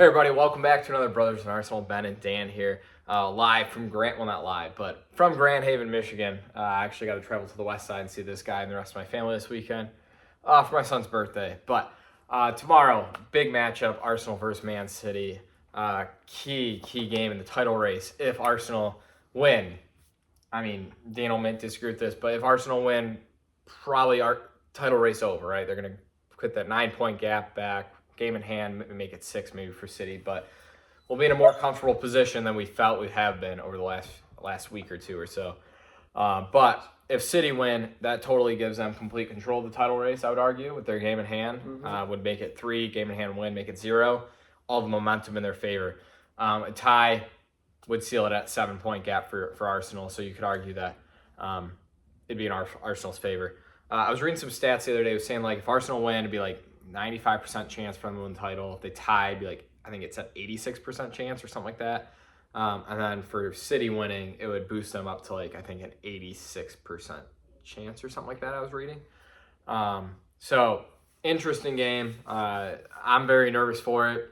Hey everybody, welcome back to another Brothers in Arsenal. Ben and Dan here, live from not live, but from Grand Haven, Michigan. I actually got to travel to the west side and see this guy and the rest of my family this weekend for my son's birthday. But tomorrow, big matchup, Arsenal versus Man City. Key game in the title race. If Arsenal win, I mean, Dan will disagree with this, but if Arsenal win, probably our title race over, right? They're going to put that 9-point gap back. Game in hand, make it 6 maybe for City, but we'll be in a more comfortable position than we felt we have been over the last week or two or so. But if City win, that totally gives them complete control of the title race, I would argue, with their game in hand. Would make it 3, game in hand win, make it 0. All the momentum in their favor. A tie would seal it at 7-point gap for Arsenal, so you could argue that it'd be in Arsenal's favor. I was reading some stats the other day. It was saying, like, if Arsenal win, it'd be like 95% chance for them to win the title. If they tie, it'd be like, I think it's at 86% chance or something like that. And then for City winning, it would boost them up to like, I think an 86% chance or something like that I was reading. So interesting game. I'm very nervous for it.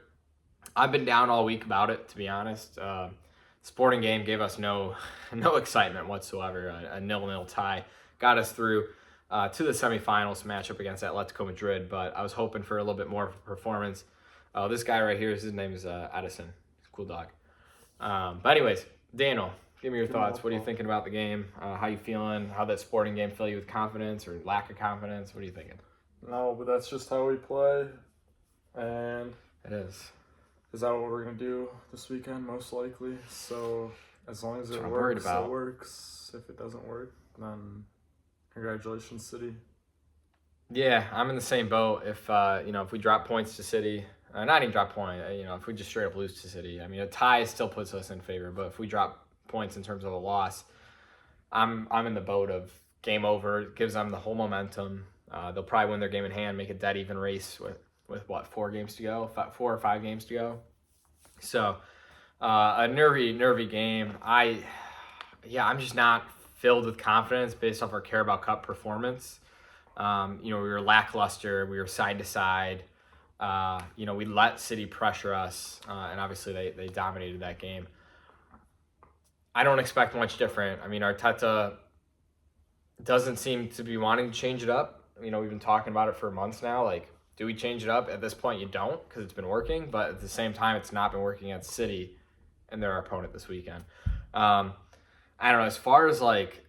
I've been down all week about it, to be honest. Sporting game gave us no excitement whatsoever. A 0-0 tie got us through to the semifinals matchup against Atletico Madrid, but I was hoping for a little bit more of a performance. This guy right here, his name is Edison. He's a cool dog. But anyways, Daniel, give me your thoughts. What are you thinking about the game? How you feeling? How that sporting game fill you with confidence or lack of confidence? What are you thinking? No, but that's just how we play. And it is. Is that what we're going to do this weekend, most likely? So as long as it works, it works. If it doesn't work, then congratulations, City. Yeah, I'm in the same boat. If we drop points to City, not even drop point, if we just straight up lose to City, I mean, a tie still puts us in favor. But if we drop points in terms of a loss, I'm in the boat of game over. It gives them the whole momentum. They'll probably win their game in hand, make a dead even race with what, 4 games to go, 4 or 5 games to go. So a nervy game. I'm just not filled with confidence based off our Carabao Cup performance. We were lackluster. We were side to side. We let City pressure us, and obviously they dominated that game. I don't expect much different. I mean, Arteta doesn't seem to be wanting to change it up. We've been talking about it for months now. Like, do we change it up? At this point, you don't, because it's been working. But at the same time, it's not been working against City, and they're our opponent this weekend. I don't know. As far as like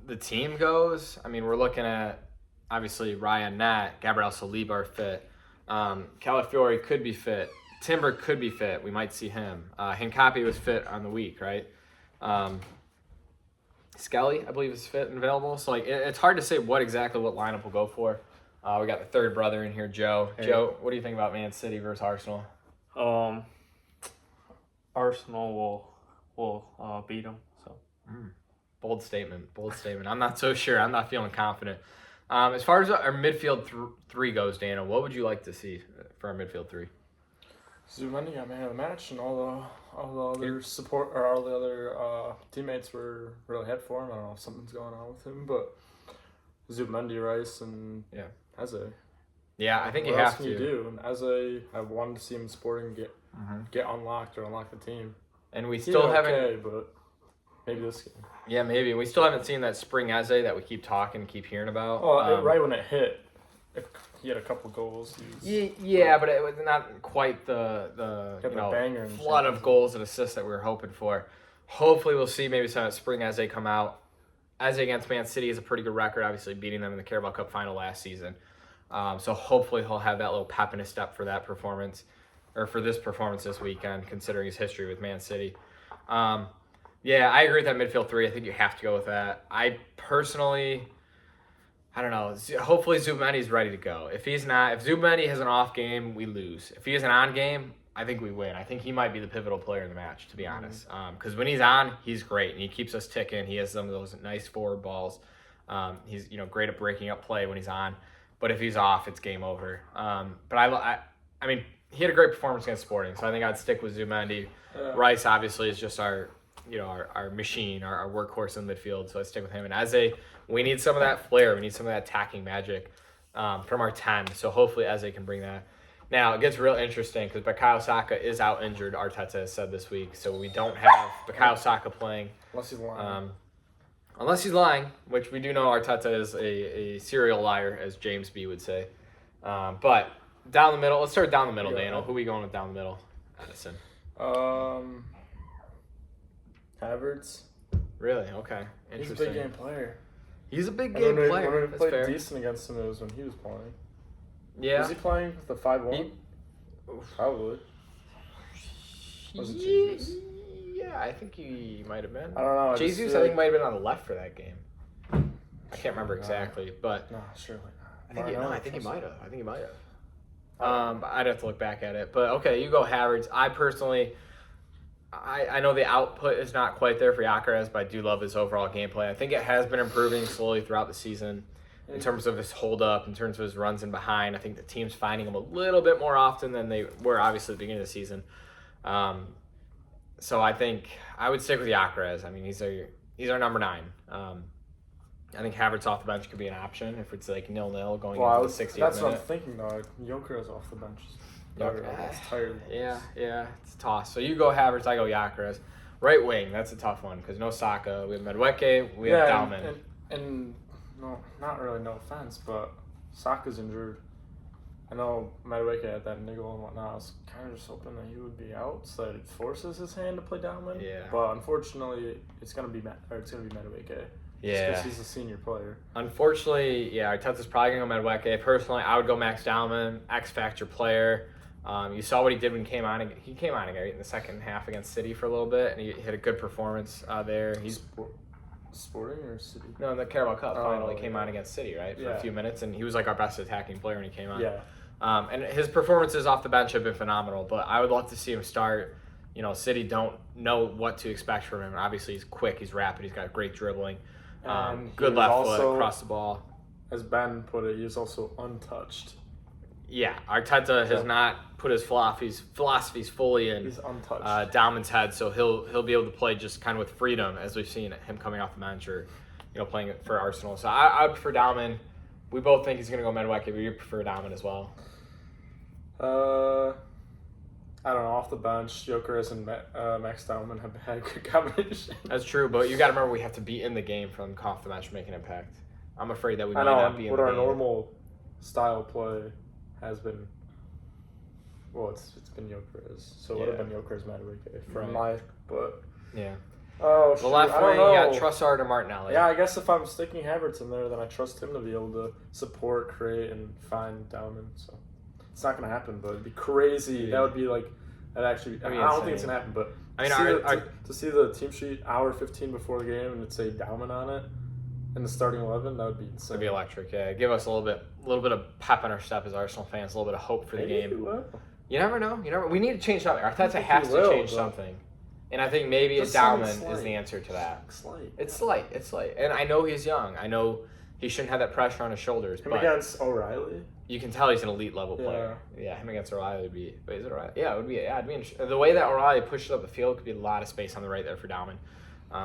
the team goes, I mean, we're looking at obviously Ryan Nat, Gabriel Saliba are fit. Calafiori could be fit. Timber could be fit. We might see him. Hincapi was fit on the week, right? Skelly, I believe, is fit and available. So like, it's hard to say what lineup we'll go for. We got the third brother in here, Joe. Hey. Joe, what do you think about Man City versus Arsenal? Arsenal will beat them. So. Bold statement. I'm not so sure. I'm not feeling confident. As far as our midfield three goes, Dana, what would you like to see for our midfield 3? Zubimendi got man of the match, and all the other support or all the other teammates were really head for him. I don't know if something's going on with him, but Zubimendi, Rice, and Eze. Yeah, I think what you have to. What else can you do? And Eze, I wanted to see him Sporting get unlocked or unlock the team. And we still haven't. Okay, but maybe this game. Yeah, maybe. We still haven't seen that spring Eze that we keep hearing about. Oh, right when it hit, he had a couple goals. But it was not quite the banger flood of goals and assists that we were hoping for. Hopefully we'll see maybe some spring Eze come out. Eze against Man City is a pretty good record, obviously beating them in the Carabao Cup final last season. So hopefully he'll have that little pep in his step for that performance, or for this performance this weekend, considering his history with Man City. I agree with that midfield 3. I think you have to go with that. I personally, I don't know. Hopefully Zubimendi's ready to go. If Zubimendi has an off game, we lose. If he has an on game, I think we win. I think he might be the pivotal player in the match, to be honest. Because when he's on, he's great, and he keeps us ticking. He has some of those nice forward balls. He's great at breaking up play when he's on. But if he's off, it's game over. But I mean, he had a great performance against Sporting, so I think I'd stick with Zubimendi. Rice obviously is just our machine, our workhorse in midfield, so I stick with him. And Eze, we need some of that flair. We need some of that attacking magic from our 10. So hopefully Eze can bring that. Now, it gets real interesting because Bukayo Saka is out injured, Arteta has said this week. So we don't have Bukayo Saka playing. Unless he's lying, which we do know Arteta is a serial liar, as James B. would say. But down the middle, let's start down the middle, Daniel. Who are we going with down the middle? Addison. Havertz. Really? Okay. He's a Interesting. big game player. He's a big game player. When we That's played fair. decent against him, it was when he was playing. Yeah. Was he playing with the 5-1? Probably. Was it Ye- Jesus? Yeah, I think he might have been. I don't know. Jesus, I think, might have been on the left for that game. I can't remember exactly, but No, surely I not. think he might have. I think he might have. I'd have to look back at it. But okay, you go Havertz. I personally, I know the output is not quite there for Gyökeres, but I do love his overall gameplay. I think it has been improving slowly throughout the season in terms of his hold up, in terms of his runs in behind. I think the team's finding him a little bit more often than they were obviously at the beginning of the season. So I think I would stick with Gyökeres. I mean, he's our number 9. I think Havertz off the bench could be an option if it's like 0-0 going into the 60th That's minute. what I'm thinking, though. Gyökeres off the bench. It's tired. Yeah, it's a toss. So you go Havertz, I go Gyökeres. Right wing, that's a tough one because no Saka. We have Madueke, we have Dalman. And no, not really, no offense, but Saka's injured. I know Madueke had that niggle and whatnot. I was kind of just hoping that he would be out so that it forces his hand to play Dalman. Yeah. But unfortunately, it's gonna be Madueke. Yeah. Because he's a senior player. Unfortunately, yeah, Arteta's probably going to go Madueke. Personally, I would go Max Dalman, X-Factor player. You saw what he did when he came on. He came on again in the second half against City for a little bit, and he had a good performance there. He's Sporting or City? No, in the Carabao Cup final, he came on against City, right, for a few minutes, and he was like our best attacking player when he came on. Yeah. And his performances off the bench have been phenomenal, but I would love to see him start. You know, City don't know what to expect from him. Obviously, he's quick, he's rapid, he's got great dribbling. Good left foot, across the ball. As Ben put it, he's also untouched. Yeah, Arteta has not put his philosophies fully in He's untouched. Dalman's head, so he'll be able to play just kind of with freedom, as we've seen him coming off the bench or playing for Arsenal. So I would prefer Dalman. We both think he's going to go Madueke, but you prefer Dalman as well. I don't know. Off the bench, Gyökeres and Max Dalman have had good combination. That's true, but you got to remember we have to be in the game for them to come off the bench and make an impact. I'm afraid that we might not be in the game. What our normal style play has been. Well, it's been Gyökeres, so it would have been Gyökeres Madueke Yeah. Oh, the left wing, you got Trossard or Martinelli. Yeah, I guess if I'm sticking Havertz in there, then I trust him to be able to support, create, and find Dalman. So it's not going to happen, but it'd be crazy. Yeah. That would be like that. Actually, I don't think it's going to happen, but I mean, to see the team sheet hour 15 before the game and it'd say Dalman on it in the starting 11, that would be insane. It'd be electric. Yeah, give us a little bit of pep in our step as Arsenal fans, a little bit of hope for the game. You never know. We need to change something. Arteta has to change something. And I think maybe a Dalman is the answer to that. It's slight. And I know he's young. I know he shouldn't have that pressure on his shoulders. Him against O'Reilly? You can tell he's an elite level player. Yeah, him against O'Reilly would be. But is it O'Reilly? Yeah, it would be. Yeah, it'd be interesting. The way that O'Reilly pushes up the field could be a lot of space on the right there for Dalman.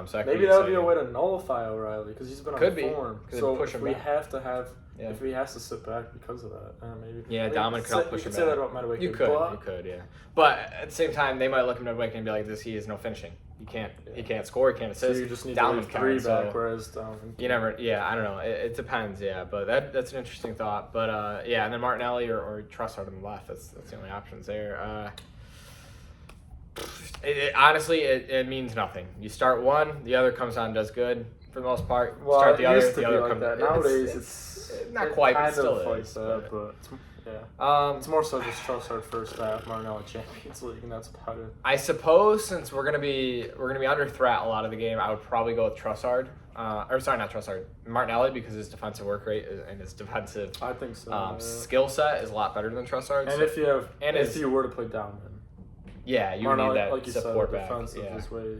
So maybe that would be a way to nullify O'Reilly because he's been on form. So if we have to have. Yeah. If he has to sit back because of that, maybe. Yeah, Dalman could help push him back. You could say that about Madueke. You could, yeah. But at the same time, they might look at Madueke and be like, "This, he has no finishing. He can't score. He can't assist. So you just need Dalman to 3 back, whereas Dalman. You never. Yeah, I don't know. It depends. Yeah, but that's an interesting thought. But yeah, and then Martinelli or Trossard on the left. That's the only options there. Honestly, it means nothing. You start one, the other comes on, does good for the most part. Well, start the it other, used to the be other like comes. that. Nowadays, it's not quite, but still like is. That, but it's more so just Trossard first half, Martinelli Champions League, and that's about it. I suppose since we're gonna be under threat a lot of the game, I would probably go with Trossard. Not Trossard, Martinelli, because his defensive work rate and his defensive I think so, skill set is a lot better than Trossard. And if you were to play Dalman, you would need that like you support said, back. Defensive is way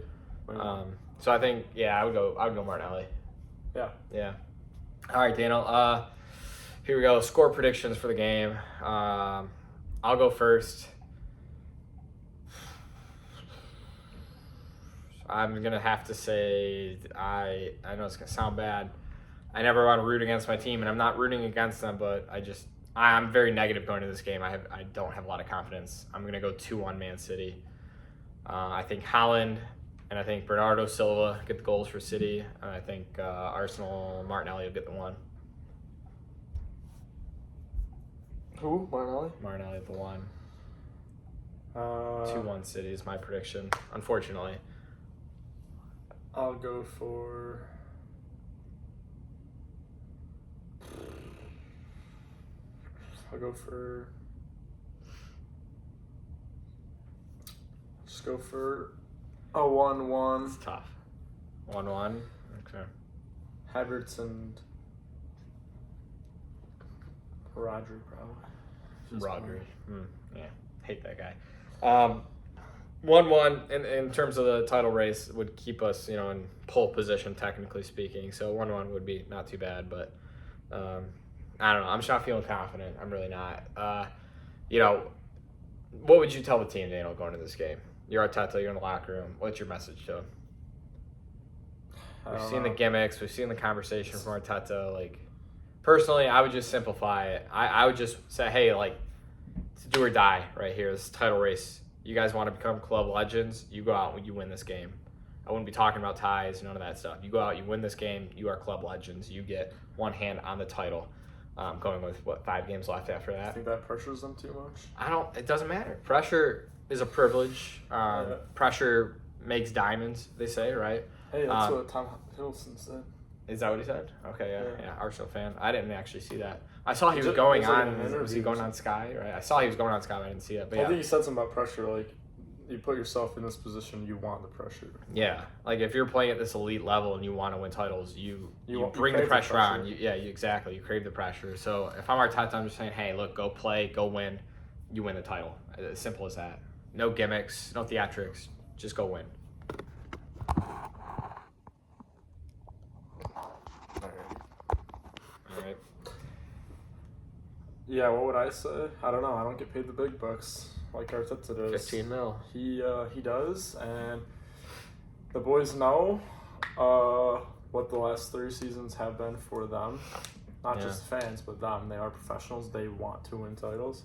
so I think I would go Martinelli. Yeah. All right, Daniel. Here we go. Score predictions for the game. I'll go first. I'm gonna have to say I know it's gonna sound bad. I never want to root against my team, and I'm not rooting against them, but I'm very negative going to this game. I don't have a lot of confidence. I'm going to go 2-1 Man City. I think Haaland and I think Bernardo Silva get the goals for City. And I think Arsenal, Martinelli will get the one. Who? Martinelli? Martinelli the one. 2-1. 2-1 City is my prediction, unfortunately. I'll go for... Just go for a 1-1. It's tough. 1-1. Okay. Havertz and Rodri probably. Rodri. Yeah, hate that guy. 1-1 in terms of the title race would keep us, in pole position, technically speaking. So 1-1 would be not too bad, but I don't know. I'm just not feeling confident. I'm really not. What would you tell the team, Daniel, going into this game? You're Arteta. You're in the locker room. What's your message to them? We've seen the gimmicks. We've seen the conversation from Arteta. Like, personally, I would just simplify it. I would just say, hey, it's do or die right here. This title race. You guys want to become club legends? You go out and you win this game. I wouldn't be talking about ties, none of that stuff. You go out, you win this game. You are club legends. You get one hand on the title. Going with 5 games left after that. I think that pressures them too much. It doesn't matter. Pressure is a privilege. Pressure makes diamonds, they say, right? Hey, that's what Tom Hiddleston said. Is that what he said? Okay, yeah. Arsenal fan. I didn't actually see that. I saw he was Was going it like on. an interview Was he going on Sky? Right. I saw he was going on Sky. But I didn't see it. But I think he said something about pressure. Like, you put yourself in this position, you want the pressure. Yeah, like if you're playing at this elite level and you want to win titles, you bring the crave pressure on. Exactly. You crave the pressure. So if I'm Arteta, I'm just saying, hey, look, go play, go win. You win the title. As simple as that. No gimmicks, no theatrics. Just go win. All right. Yeah, what would I say? I don't know. I don't get paid the big bucks like Arteta does. 15 mil. He does, and the boys know what the last 3 seasons have been for them. Not just fans, but them. They are professionals. They want to win titles.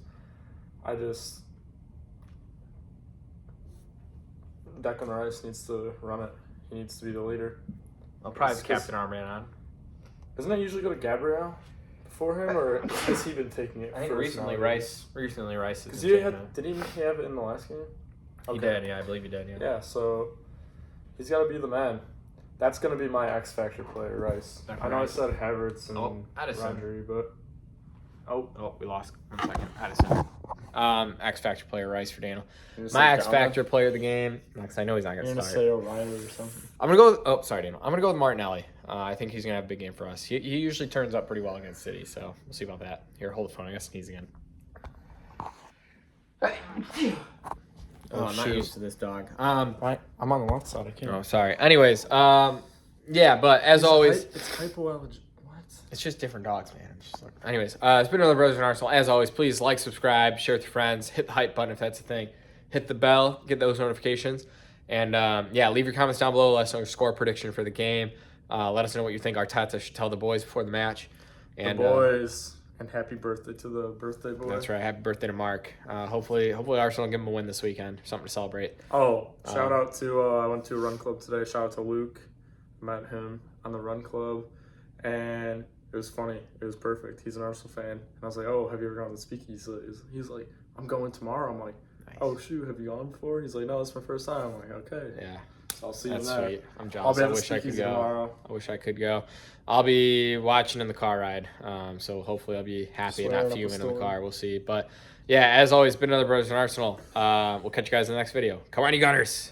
Declan Rice needs to run it. He needs to be the leader. I'll probably have Captain Armband on. Doesn't it usually go to Gabriel before him, or has he been taking it? I think first recently now? Rice is Because did he have it in the last game? He did, yeah, I believe he did, yeah. Yeah, so he's got to be the man. That's going to be my X Factor player, Rice. I know Rice. I said Havertz and Addison. Rodri, but we lost 1 second. Addison. X Factor player Rice for Daniel. My X Factor player of the game. Because I know he's not going to start. say O'Reilly or something. I'm gonna go. Sorry, Daniel. I'm gonna go with Martinelli. I think he's gonna have a big game for us. He usually turns up pretty well against City, so we'll see about that. Here, hold the phone. I gotta sneeze again. I'm not used to this dog. I'm on the left side. I can't. Oh, sorry. Anyways, yeah, but as always, It's hypoallergenic. What? it's just different dogs, man. Anyways, it's been another Brothers in Arsenal. As always, please like, subscribe, share with your friends, hit the hype button if that's a thing, hit the bell, get those notifications, and leave your comments down below. Let us know your score prediction for the game. Let us know what you think Arteta should tell the boys before the match. And The boys. And happy birthday to the birthday boy. that's right. Happy birthday to Mark. Hopefully Arsenal will give him a win this weekend. Something to celebrate. Oh, shout out to I went to a run club today. Shout out to Luke. Met him on the run club, and it was funny. It was perfect. He's an Arsenal fan, and I was like, "Oh, have you ever gone to the speakeasy?" He's like, "I'm going tomorrow." I'm like, Nice. "Oh shoot, have you gone before?" He's like, "No, it's my first time." I'm like, "Okay." Yeah. So I'll see That's you there. sweet. I'm I'll jealous. be I at the wish I could speakeasy go. tomorrow. I wish I could go. I'll be watching in the car ride. So hopefully I'll be happy and not Swearing up a fuming in the storm. car. We'll see. But yeah, as always, been another Brothers in Arsenal. We'll catch you guys in the next video. Come on, you Gunners.